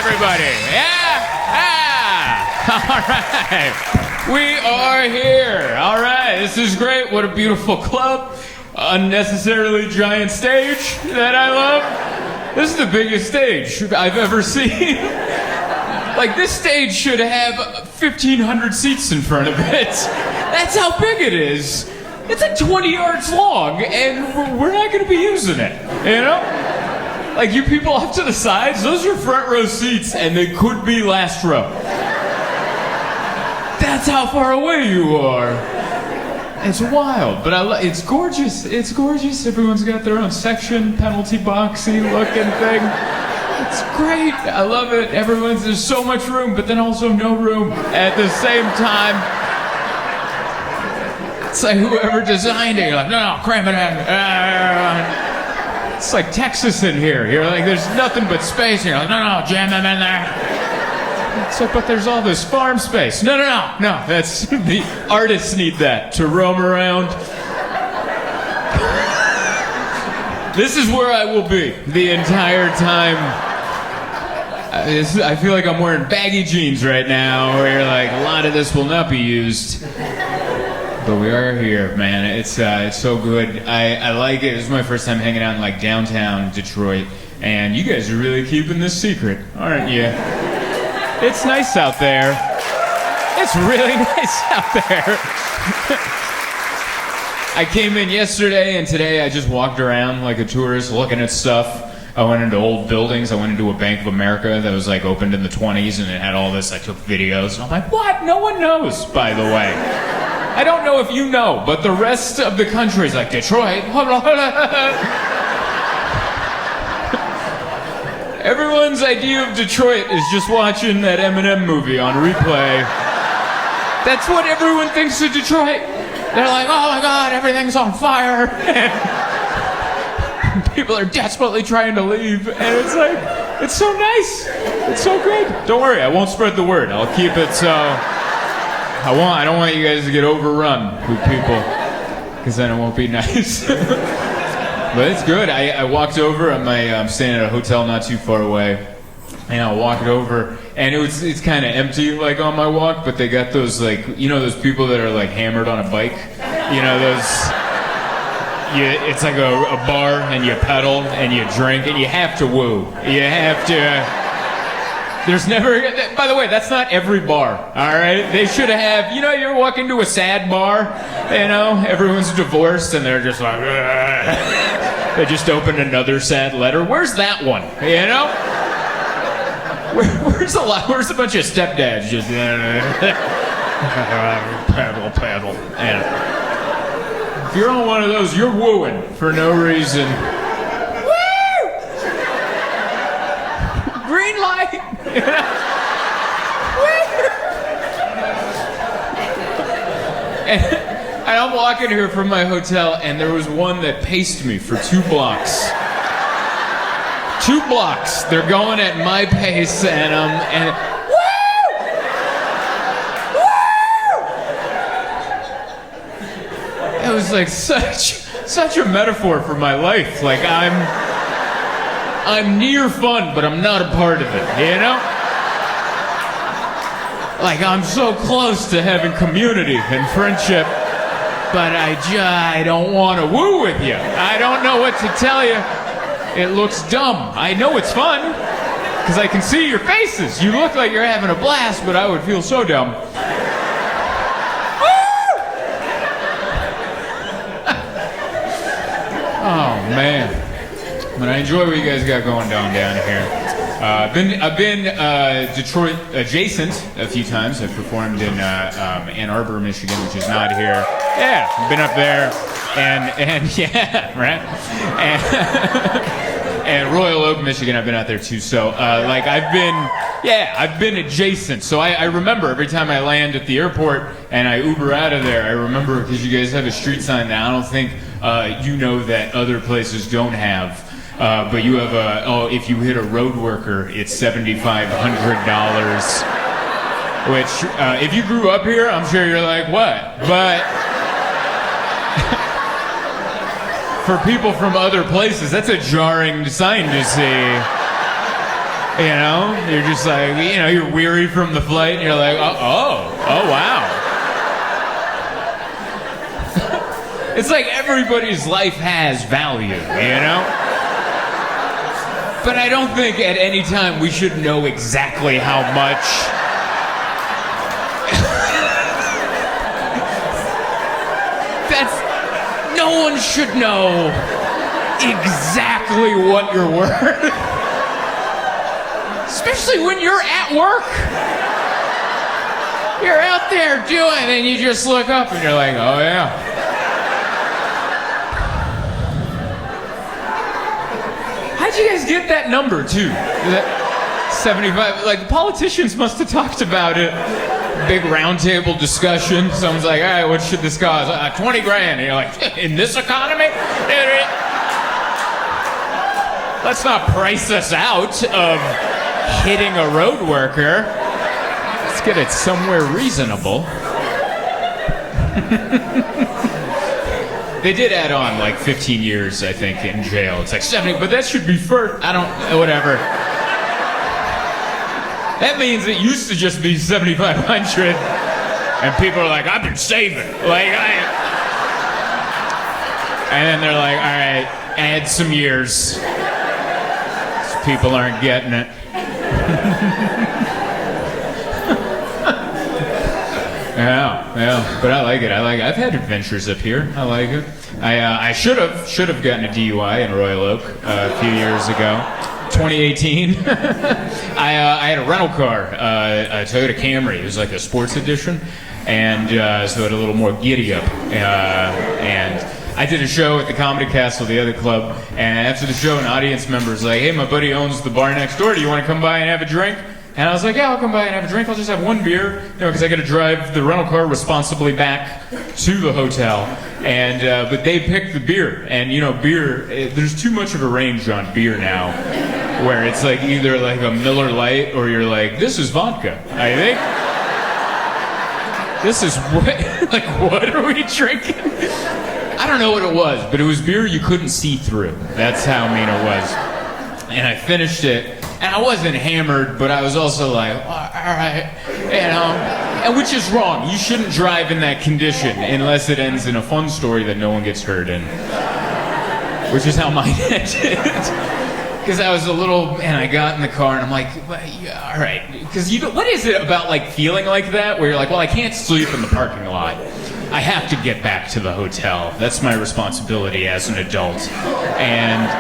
everybody. Yeah. All right. We are here. All right. This is great. What a beautiful club. Unnecessarily giant stage that I love. This is the biggest stage I've ever seen. Like, this stage should have 1,500 seats in front of it. That's how big it is. It's like 20 yards long, and we're not going to be using it, you know? Like, you people off to the sides, those are front row seats, and they could be last row. That's how far away you are. It's wild, but it's gorgeous. It's gorgeous. Everyone's got their own section, penalty boxy looking thing. It's great. I love it. There's so much room, but then also no room at the same time. It's like whoever designed it, you're like, no, cram it in. It's like Texas in here. You're like, there's nothing but space. You're like, no, jam them in there. It's like, but there's all this farm space. No, that's, the artists need that to roam around. This is where I will be the entire time. I feel like I'm wearing baggy jeans right now, where you're like, a lot of this will not be used. But we are here, man. It's so good. I like it. This is my first time hanging out in like downtown Detroit, and you guys are really keeping this secret, aren't you? It's nice out there. It's really nice out there. I came in yesterday, and today I just walked around like a tourist looking at stuff. I went into old buildings. I went into a Bank of America that was like opened in the 20s, and it had all this. I took videos, and I'm like, what? No one knows, by the way. I don't know if you know, but the rest of the country is like, Detroit. Everyone's idea of Detroit is just watching that Eminem movie on replay. That's what everyone thinks of Detroit. They're like, oh my God, everything's on fire. And people are desperately trying to leave. And it's like, it's so nice. It's so good. Don't worry, I won't spread the word. I'll keep it so... I don't want you guys to get overrun with people, because then it won't be nice. But it's good. I walked over. I'm staying at a hotel not too far away, and I walked over, and it's kind of empty like on my walk. But they got those like those people that are like hammered on a bike. It's like a bar, and you pedal and you drink and you have to woo. You have to. There's never, by the way, that's not every bar, all right? They should have, you're walking to a sad bar, everyone's divorced and they're just like, ugh. They just opened another sad letter. Where's that one, Where's a bunch of stepdads just, paddle. And if you're on one of those, you're wooing for no reason. Green light. And I'm walking here from my hotel, and there was one that paced me for 2 blocks. 2 blocks. They're going at my pace, and it was like such a metaphor for my life. Like I'm near fun, but I'm not a part of it, Like, I'm so close to having community and friendship, but I don't want to woo with you. I don't know what to tell you. It looks dumb. I know it's fun, because I can see your faces. You look like you're having a blast, but I would feel so dumb. Oh, man. But I enjoy what you guys got going down here. I've been Detroit adjacent a few times. I've performed in Ann Arbor, Michigan, which is not here. Yeah, I've been up there, and yeah, right. And Royal Oak, Michigan, I've been out there too. So I've been adjacent. So I remember every time I land at the airport and I Uber out of there, I remember, because you guys have a street sign that I don't think that other places don't have. But you have if you hit a road worker, it's $7,500. Which, if you grew up here, I'm sure you're like, what? But for people from other places, that's a jarring sign to see. You know, you're just like, you know, you're weary from the flight, and you're like, oh, wow. It's like everybody's life has value, you know? But I don't think at any time we should know exactly how much. No one should know exactly what you're worth. Especially when you're at work. You're out there doing, and you just look up and you're like, oh yeah. How'd you guys get that number too? That 75, like the politicians must have talked about it. Big roundtable discussion. Someone's like, all right, what should this cost? 20 grand. And you're like, in this economy? Let's not price us out of hitting a road worker. Let's get it somewhere reasonable. They did add on like 15 years, I think, in jail. It's like 70, but that should be first. I don't, whatever. That means it used to just be 7,500, and people are like, I've been saving. And then they're like, all right, add some years. These people aren't getting it. Yeah, but I like it. I've had adventures up here. I like it. I should have gotten a DUI in Royal Oak a few years ago. 2018. I had a rental car, a Toyota Camry. It was like a sports edition, and so it had a little more giddy up. And I did a show at the Comedy Castle, the other club, and after the show, an audience member was like, hey, my buddy owns the bar next door. Do you want to come by and have a drink? And I was like, yeah, I'll come by and have a drink. I'll just have one beer, because I got to drive the rental car responsibly back to the hotel. And but they picked the beer, and beer. There's too much of a range on beer now, where it's like either like a Miller Lite or you're like, this is vodka. I think this is what are we drinking? I don't know what it was, but it was beer you couldn't see through. That's how mean it was. And I finished it. And I wasn't hammered, but I was also like, all right, and which is wrong. You shouldn't drive in that condition unless it ends in a fun story that no one gets hurt in, which is how mine ended. Because I was and I got in the car and I'm like, yeah, all right. Because what is it about like feeling like that where you're like, well, I can't sleep in the parking lot. I have to get back to the hotel. That's my responsibility as an adult. And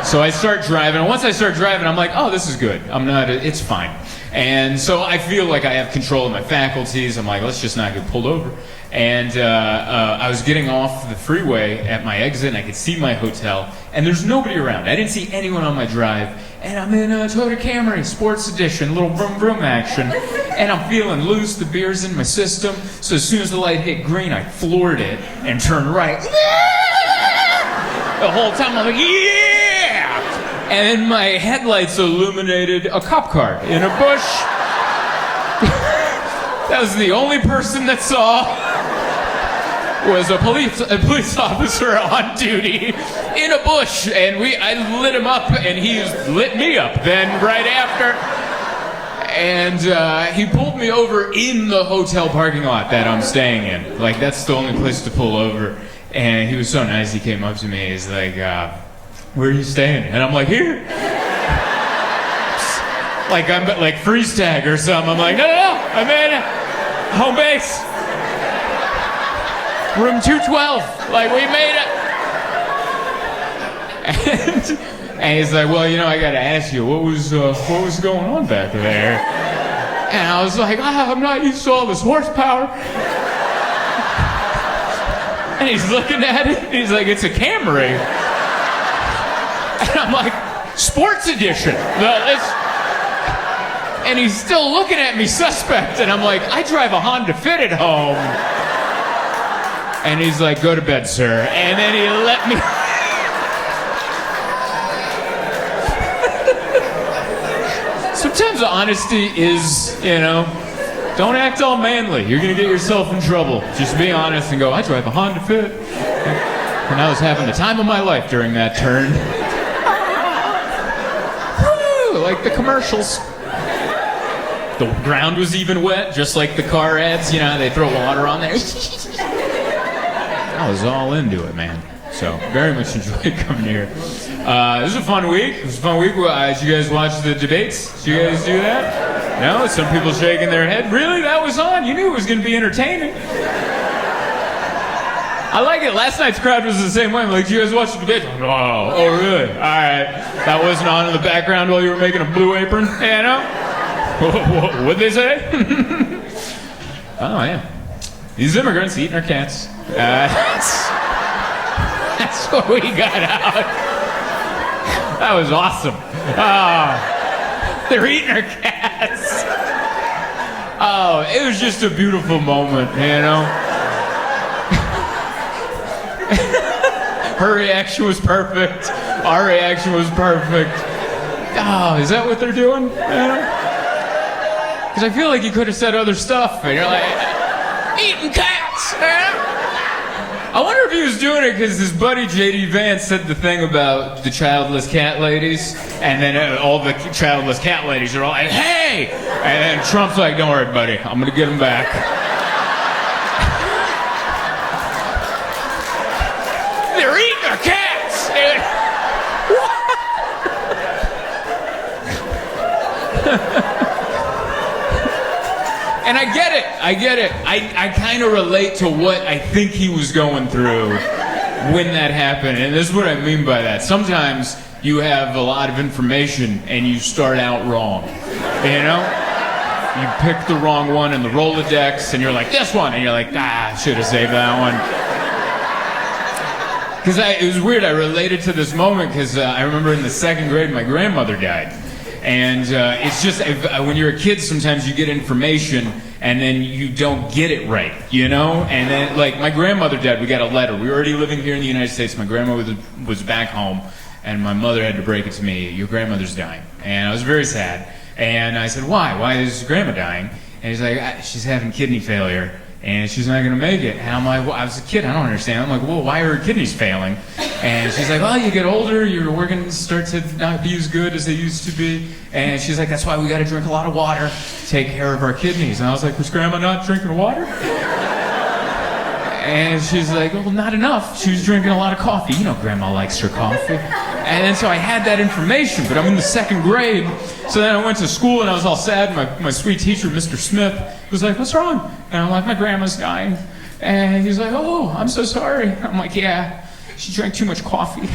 so I start driving, and once I start driving, I'm like, oh, this is good. It's fine. And so I feel like I have control of my faculties. I'm like, let's just not get pulled over. And I was getting off the freeway at my exit, and I could see my hotel, and there's nobody around. I didn't see anyone on my drive, and I'm in a Toyota Camry, Sports Edition, little vroom vroom action, and I'm feeling loose. The beer's in my system, so as soon as the light hit green, I floored it and turned right. The whole time I'm like, yeah! And then my headlights illuminated a cop car in a bush. That was the only person that saw was a police officer on duty in a bush. And I lit him up, and he lit me up then right after. And he pulled me over in the hotel parking lot that I'm staying in. Like, that's the only place to pull over. And he was so nice. He came up to me. He's like, where are you staying? And I'm like, here. Like I'm like freeze tag or something. I'm like, no, I'm in home base. Room 212. Like, we made it. And he's like, well, I got to ask you, what was going on back there? And I was like, I'm not used to all this horsepower. And he's looking at it, and he's like, it's a Camry. And I'm like, Sports Edition. And he's still looking at me suspect, and I'm like, I drive a Honda Fit at home. And he's like, go to bed, sir. And then he let me... Sometimes honesty is, don't act all manly. You're going to get yourself in trouble. Just be honest and go, I drive a Honda Fit. And I was having the time of my life during that turn. Woo! like the commercials. The ground was even wet, just like the car ads. You know, they throw water on there. I was all into it, man. So, very much enjoyed coming here. This was a fun week. It was a fun week. Did you guys watch the debates? Did you guys do that? No? Some people shaking their head. Really? That was on? You knew it was going to be entertaining. I like it. Last night's crowd was the same way. I'm like, did you guys watch the debate? Oh, really? All right. That wasn't on in the background while you were making a Blue Apron? You know? What'd they say? Oh, yeah. These immigrants eating our cats. That's what we got out. That was awesome. They're eating our cats. Oh, it was just a beautiful moment, you know? Her reaction was perfect. Our reaction was perfect. Oh, is that what they're doing? Because I feel like you could have said other stuff, and you're like, eating cats. I wonder if he was doing it because his buddy J.D. Vance said the thing about the childless cat ladies, and then all the childless cat ladies are all like, hey! And then Trump's like, don't worry, buddy, I'm going to get him back. They're eating our cats! And I get it. I kind of relate to what I think he was going through when that happened. And this is what I mean by that. Sometimes you have a lot of information and you start out wrong. You know? You pick the wrong one in the Rolodex and you're like, this one! And you're like, I should have saved that one. Because it was weird. I related to this moment because I remember in the second grade my grandmother died. And it's just, when you're a kid, sometimes you get information and then you don't get it right, you know? And then, like, my grandmother died. We got a letter. We were already living here in the United States. My grandma was back home, and my mother had to break it to me, your grandmother's dying. And I was very sad. And I said, why? Why is grandma dying? And he's like, she's having kidney failure, and she's not going to make it. And I'm like, well, I was a kid. I don't understand. I'm like, well, why are her kidneys failing? And she's like, well, you get older, your organs start to not be as good as they used to be. And she's like, that's why we got to drink a lot of water to take care of our kidneys. And I was like, was Grandma not drinking water? And she's like, well, not enough. She was drinking a lot of coffee. You know Grandma likes her coffee. And then so I had that information, but I'm in the second grade. So then I went to school and I was all sad. My sweet teacher, Mr. Smith, was like, what's wrong? And I'm like, my grandma's dying. And he's like, oh, I'm so sorry. I'm like, yeah. She drank too much coffee.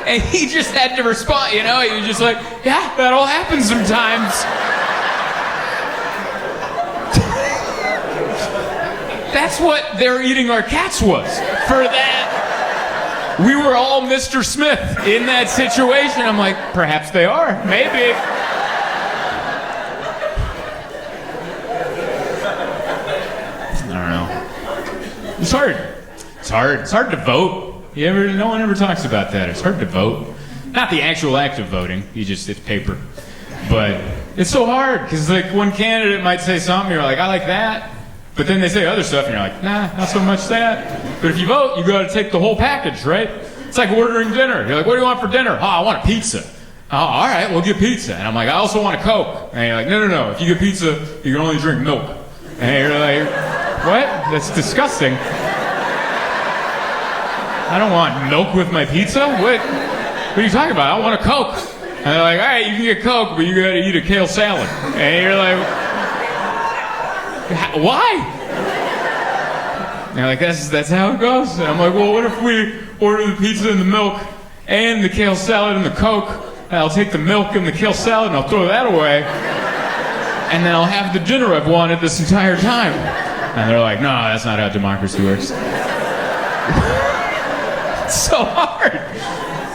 And he just had to respond, you know? He was just like, yeah, that all happens sometimes. That's what they're eating our cats was. For that, we were all Mr. Smith in that situation. I'm like, perhaps they are. Maybe. I don't know. It's hard. It's hard to vote. No one ever talks about that. It's hard to vote. Not the actual act of voting. It's paper. But it's so hard because like one candidate might say something, you're like, I like that. But then they say other stuff, and you're like, nah, not so much that. But if you vote, you got to take the whole package, right? It's like ordering dinner. You're like, what do you want for dinner? Oh, I want a pizza. Oh, all right, we'll get pizza. And I'm like, I also want a Coke. And you're like, no. If you get pizza, you can only drink milk. And you're like, what? That's disgusting. I don't want milk with my pizza? What are you talking about? I want a Coke. And they're like, all right, you can get Coke, but you got to eat a kale salad. And you're like, why? And they're like, that's how it goes. And I'm like, well, what if we order the pizza and the milk and the kale salad and the Coke? And I'll take the milk and the kale salad and I'll throw that away. And then I'll have the dinner I've wanted this entire time. And they're like, no, that's not how democracy works. It's so hard.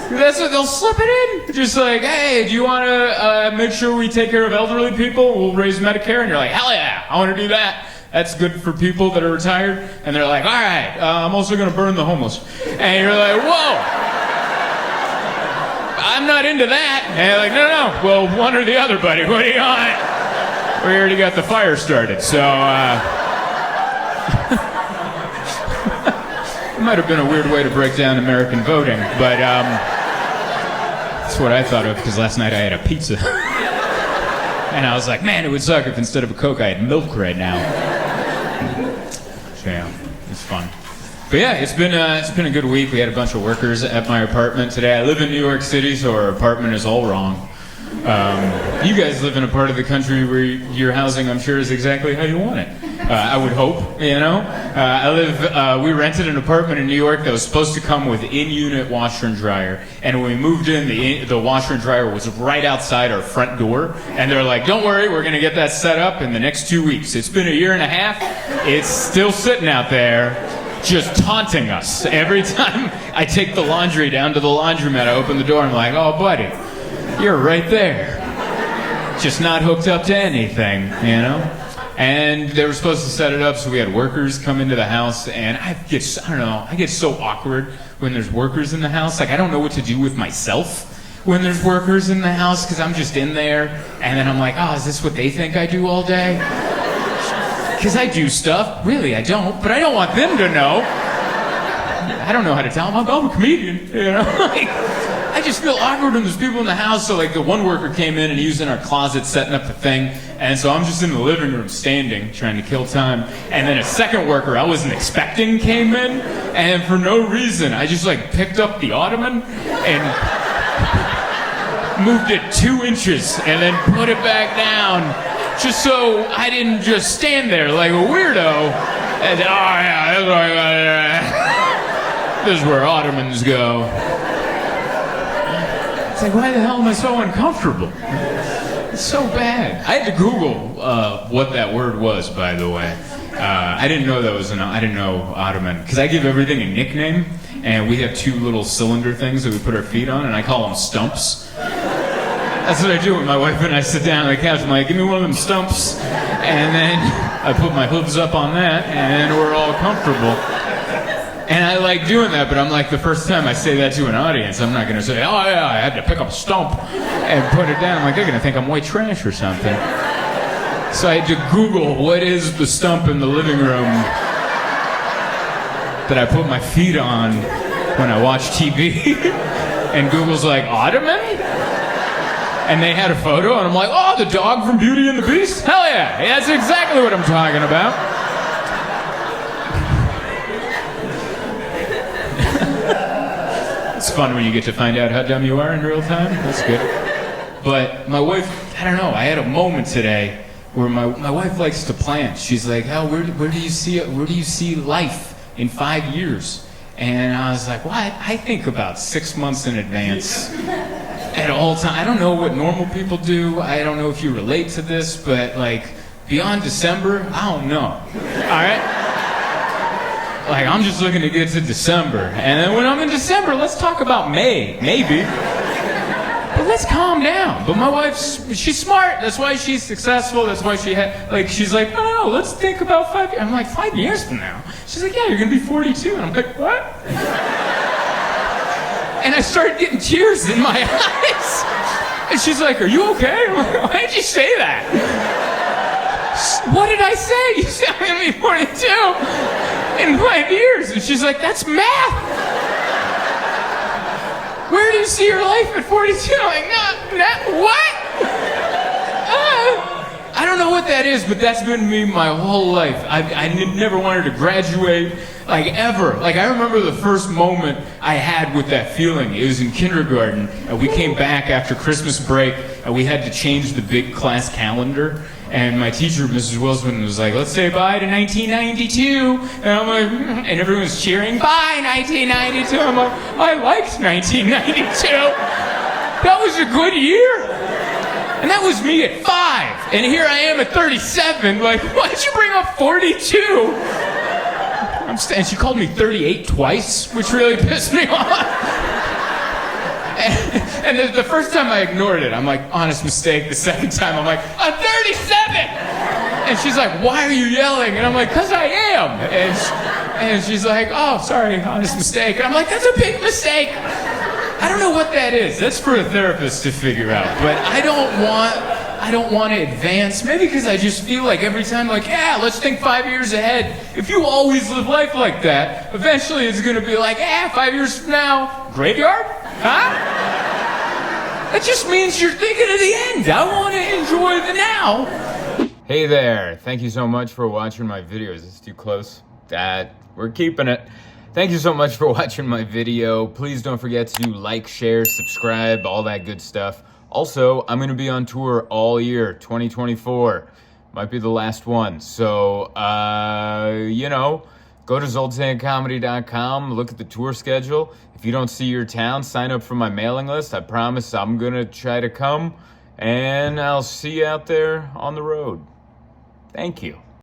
That's what they'll slip it in. Just like, hey, do you want to make sure we take care of elderly people? We'll raise Medicare. And you're like, hell yeah, I want to do that. That's good for people that are retired. And they're like, all right, I'm also going to burn the homeless. And you're like, whoa, I'm not into that. And you're like, no. Well, one or the other, buddy. What do you want? We already got the fire started. So, it might have been a weird way to break down American voting, but That's what I thought of, because last night I had a pizza. And I was like, man, it would suck if instead of a Coke I had milk right now. So yeah, it's fun. But yeah, it's been a good week. We had a bunch of workers at my apartment today. I live in New York City, so our apartment is all wrong. You guys live in a part of the country where your housing, I'm sure, is exactly how you want it. I would hope, you know. We rented an apartment in New York that was supposed to come with in-unit washer and dryer. And when we moved in, the washer and dryer was right outside our front door. And they're like, don't worry, we're going to get that set up in the next 2 weeks. It's been a year and a half. It's still sitting out there, just taunting us. Every time I take the laundry down to the laundromat, I open the door, I'm like, oh, buddy, you're right there. Just not hooked up to anything, you know? And they were supposed to set it up, so we had workers come into the house, and I get so awkward when there's workers in the house. Like, I don't know what to do with myself when there's workers in the house, because I'm just in there, and then I'm like, oh, is this what they think I do all day? Because I do stuff. Really, I don't, but I don't want them to know. I don't know how to tell them I'm a comedian, you know? I just feel awkward when there's people in the house. So like the one worker came in and he was in our closet setting up the thing. And so I'm just in the living room standing, trying to kill time. And then a second worker I wasn't expecting came in. And for no reason, I just like picked up the ottoman and moved it 2 inches and then put it back down. Just so I didn't just stand there like a weirdo. And oh yeah, this is where ottomans go. It's like, why the hell am I so uncomfortable? It's so bad. I had to Google what that word was, by the way. I didn't know that was I didn't know ottoman, because I give everything a nickname, and we have 2 little cylinder things that we put our feet on, and I call them stumps. That's what I do when my wife and I sit down on the couch. I'm like, give me one of them stumps, and then I put my hooves up on that, and we're all comfortable. And I like doing that, but I'm like, the first time I say that to an audience, I'm not going to say, oh yeah, I had to pick up a stump and put it down. I'm like, they're going to think I'm white trash or something. So I had to Google, what is the stump in the living room that I put my feet on when I watch TV? And Google's like, ottoman? And they had a photo, and I'm like, oh, the dog from Beauty and the Beast? Hell yeah, that's exactly what I'm talking about. It's fun when you get to find out how dumb you are in real time. That's good. But my wife, I don't know, I had a moment today where my wife likes to plan. She's like, oh, where do you see life in 5 years? And I was like, well, I think about 6 months in advance at all times. I don't know what normal people do. I don't know if you relate to this, but like beyond December, I don't know. All right? Like, I'm just looking to get to December. And then when I'm in December, let's talk about May, maybe. But let's calm down. But my wife's, she's smart. That's why she's successful. That's why she's like, no, let's think about 5 years. I'm like, 5 years from now? She's like, yeah, you're going to be 42. And I'm like, what? And I started getting tears in my eyes. And she's like, are you okay? I'm like, why did you say that? What did I say? You said I'm going to be 42 in 5 years. And she's like, that's math. Where do you see your life at 42? I'm like, what? I don't know what that is, but that's been me my whole life. I never wanted to graduate, like ever. Like I remember the first moment I had with that feeling. It was in kindergarten. We came back after Christmas break. We had to change the big class calendar. And my teacher, Mrs. Wilson, was like, let's say bye to 1992. And I'm like, and everyone's cheering, bye 1992. I'm like, I liked 1992. That was a good year. And that was me at 5. And here I am at 37. Like, why'd you bring up 42? And she called me 38 twice, which really pissed me off. And the first time I ignored it, I'm like, honest mistake. The second time, I'm like, I'm 37! And she's like, why are you yelling? And I'm like, because I am. And she's like, oh, sorry, honest mistake. And I'm like, that's a big mistake. I don't know what that is. That's for a therapist to figure out. But I don't want to advance. Maybe because I just feel like every time, like, yeah, let's think 5 years ahead. If you always live life like that, eventually it's going to be like, 5 years from now, graveyard? Huh? That just means you're thinking of the end. I want to enjoy the now. Hey there. Thank you so much for watching my video. Is this too close? We're keeping it. Thank you so much for watching my video. Please don't forget to like, share, subscribe, all that good stuff. Also, I'm going to be on tour all year, 2024. Might be the last one. So, go to zoltancomedy.com, look at the tour schedule. If you don't see your town, sign up for my mailing list. I promise I'm going to try to come, and I'll see you out there on the road. Thank you.